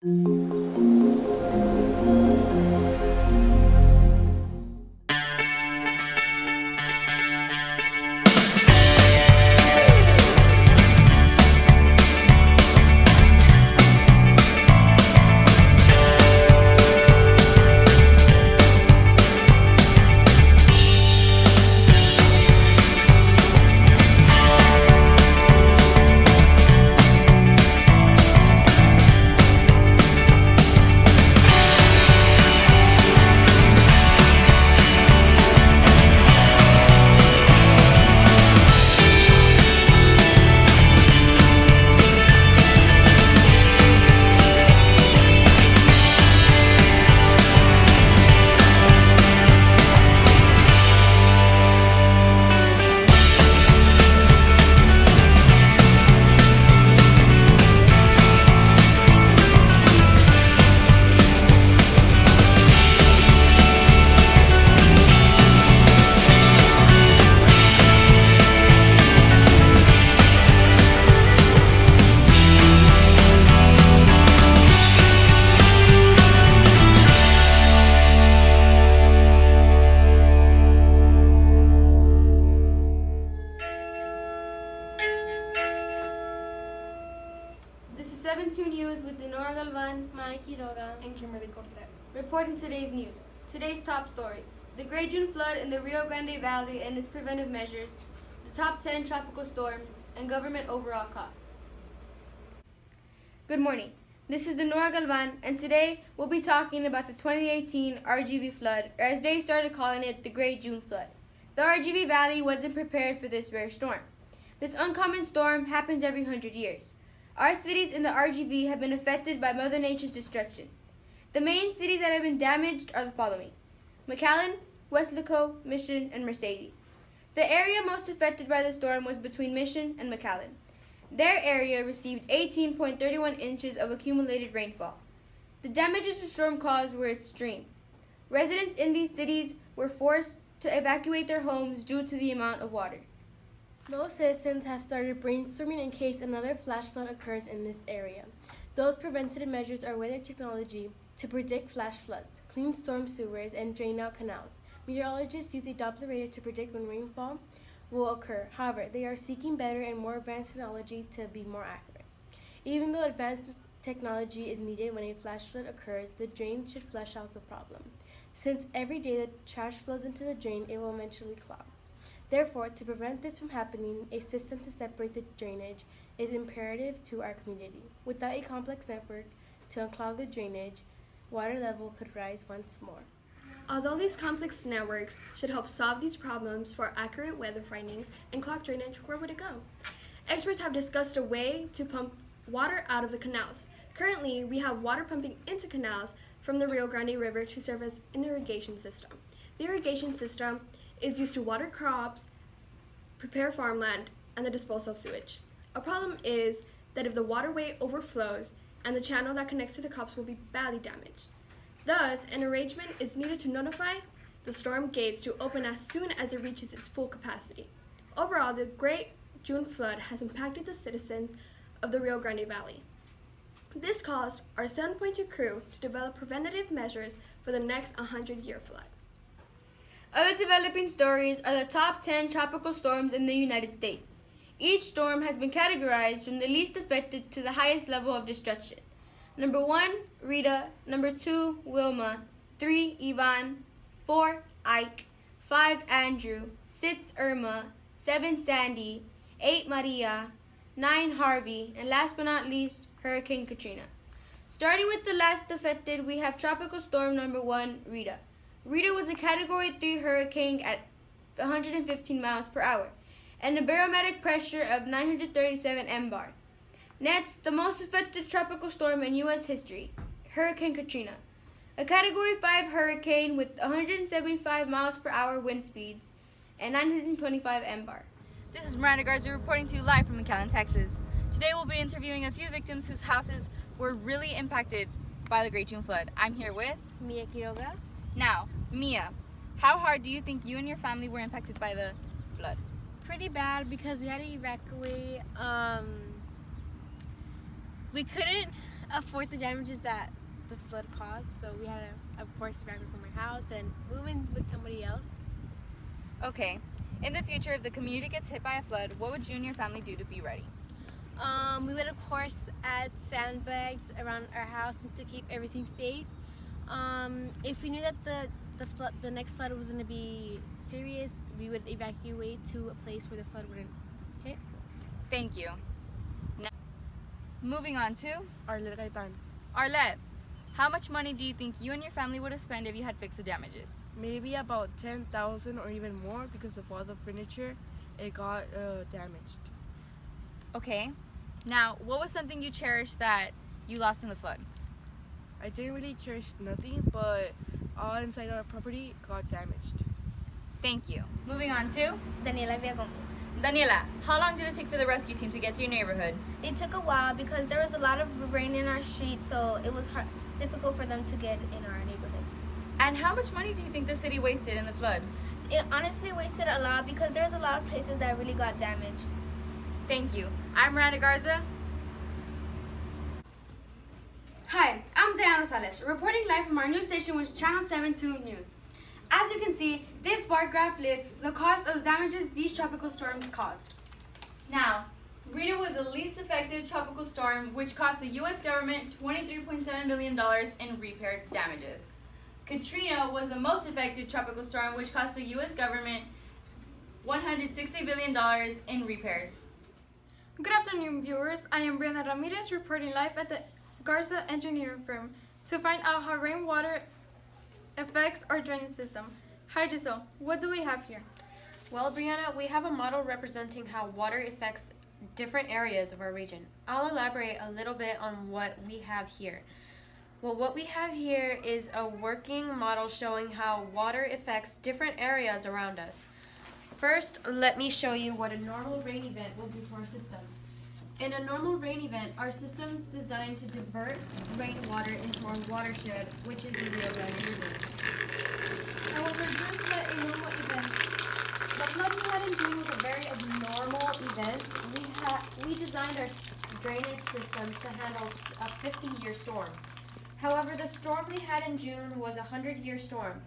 This is 72 News with Denora Galvan, Mike Quiroga, and Kimberly Cortez. reporting today's news. Today's top stories: the Great June Flood in the Rio Grande Valley and its preventive measures, the top 10 tropical storms, and government overall costs. Good morning. This is Denora Galvan, and today we'll be talking about the 2018 Rgv Flood, or as they started calling it, the Great June Flood. The Rgv Valley wasn't prepared for this rare storm. This uncommon storm happens every 100 years. Our cities in the Rgv have been affected by Mother Nature's destruction. The main cities that have been damaged are the following: McAllen, Weslaco, Mission, and Mercedes. The area most affected by the storm was between Mission and McAllen. Their area received 18.31 inches of accumulated rainfall. The damages the storm caused were extreme. Residents in these cities were forced to evacuate their homes due to the amount of water. Most citizens have started brainstorming in case another flash flood occurs in this area. Those preventative measures are weather technology to predict flash floods, clean storm sewers, and drain out canals. Meteorologists use a Doppler radar to predict when rainfall will occur. However, they are seeking better and more advanced technology to be more accurate. Even though advanced technology is needed when a flash flood occurs, the drain should flush out the problem. Since every day the trash flows into the drain, it will eventually clog. Therefore, to prevent this from happening, a system to separate the drainage is imperative to our community. Without a complex network to unclog the drainage, water level could rise once more. Although these complex networks should help solve these problems for accurate weather findings and clogged drainage, where would it go? Experts have discussed a way to pump water out of the canals. Currently, we have water pumping into canals from the Rio Grande River to serve as an irrigation system. The irrigation system is used to water crops, prepare farmland, and the disposal of sewage. A problem is that if the waterway overflows and the channel that connects to the crops will be badly damaged. Thus, an arrangement is needed to notify the storm gates to open as soon as it reaches its full capacity. Overall, the Great June Flood has impacted the citizens of the Rio Grande Valley. This caused our 7.2 crew to develop preventative measures for the next 100-year flood. Other developing stories are the top 10 tropical storms in the United States. Each storm has been categorized from the least affected to the highest level of destruction. Number 1, Rita. Number 2, Wilma. 3, Ivan. 4, Ike. 5, Andrew. 6, Irma. 7, Sandy. 8, Maria. 9, Harvey. And last but not least, Hurricane Katrina. Starting with the last affected, we have Tropical Storm number 1, Rita. Rita was a Category 3 hurricane at 115 miles per hour and a barometric pressure of 937 mbar. Next, the most affected tropical storm in U.S. history, Hurricane Katrina, a Category 5 hurricane with 175 miles per hour wind speeds and 925 mbar. This is Miranda Garza reporting to you live from McAllen, Texas. Today we'll be interviewing a few victims whose houses were really impacted by the Great June Flood. I'm here with Mia Quiroga. Now, Mia, how hard do you think you and your family were impacted by the flood? Pretty bad because we had to evacuate. We couldn't afford the damages that the flood caused. So we had to, of course, evacuate from our house and move in with somebody else. Okay. In the future, if the community gets hit by a flood, what would you and your family do to be ready? We would, of course, add sandbags around our house to keep everything safe. If we knew that the next flood was going to be serious, we would evacuate to a place where the flood wouldn't hit. Thank you. Now, moving on to Arlet Gaitan. Arlette. How much money do you think you and your family would have spent if you had fixed the damages? Maybe about 10,000 or even more because of all the furniture it got damaged. Okay. Now, what was something you cherished that you lost in the flood? I didn't really cherish nothing, but all inside our property got damaged. Thank you. Moving on to Daniela Villagomez. Daniela. How long did it take for the rescue team to get to your neighborhood? It took a while because there was a lot of rain in our street, so it was difficult for them to get in our neighborhood. And how much money do you think the city wasted in the flood? It honestly wasted a lot because there was a lot of places that really got damaged. Thank you. I'm Miranda Garza. Hi, I'm Diana Rosales, reporting live from our news station, which is Channel 72 News. As you can see, this bar graph lists the cost of damages these tropical storms caused. Now, Rita was the least affected tropical storm, which cost the U.S. government $23.7 billion in repair damages. Katrina was the most affected tropical storm, which cost the U.S. government $160 billion in repairs. Good afternoon, viewers. I am Brianna Ramirez reporting live at the Garza Engineering Firm to find out how rainwater affects our drainage system. Hi, Giselle. What do we have here? Well, Brianna, we have a model representing how water affects different areas of our region. I'll elaborate a little bit on what we have here. Well, what we have here is a working model showing how water affects different areas around us. First, let me show you what a normal rain event will do to our system. In a normal rain event, our system is designed to divert rainwater into our watershed, which is the Rio Grande River. However, during flood, a normal event. The flood we had in June was a very abnormal event. We designed our drainage systems to handle a 50-year storm. However, the storm we had in June was a 100-year storm.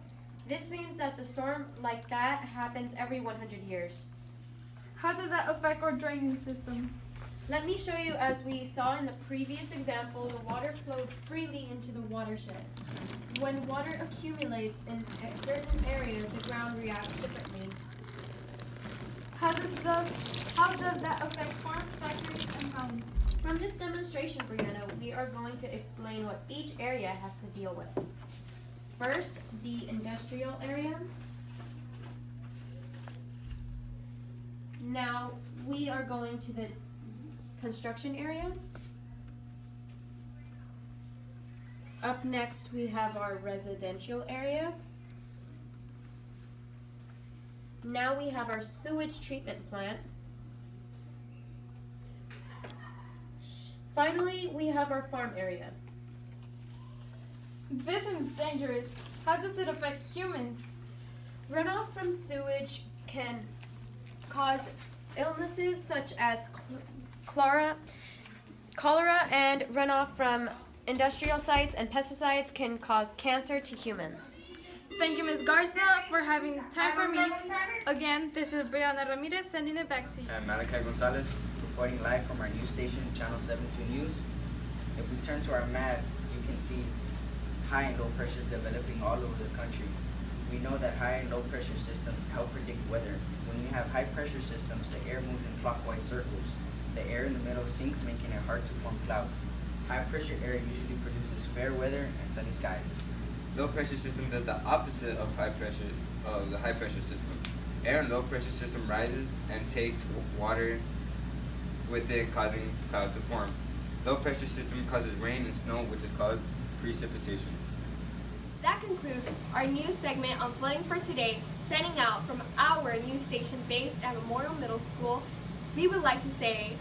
This means that the storm like that happens every 100 years. How does that affect our drainage system? Let me show you, as we saw in the previous example, the water flowed freely into the watershed. When water accumulates in certain areas, the ground reacts differently. How does that affect farms, factories, and homes? From this demonstration, Brianna, we are going to explain what each area has to deal with. First, the industrial area. Now, we are going to the construction area. Up next, we have our residential area. Now we have our sewage treatment plant. Finally, we have our farm area. This seems dangerous. How does it affect humans? Runoff from sewage can cause illnesses such as cholera, and runoff from industrial sites and pesticides can cause cancer to humans. Thank you, Ms. Garza, for having time for me. Again, this is Brianna Ramirez sending it back to you. I'm Malachi Gonzalez, reporting live from our news station, Channel 72 News. If we turn to our map, you can see high and low pressures developing all over the country. We know that high and low pressure systems help predict weather. When you have high pressure systems, the air moves in clockwise circles. The air in the middle sinks, making it hard to form clouds. High pressure air usually produces fair weather and sunny skies. Low pressure system does the opposite of the high pressure system. Air in low pressure system rises and takes water with it, causing clouds to form. Low pressure system causes rain and snow, which is called precipitation. That concludes our news segment on flooding for today. Sending out from our news station based at Memorial Middle School, we would like to say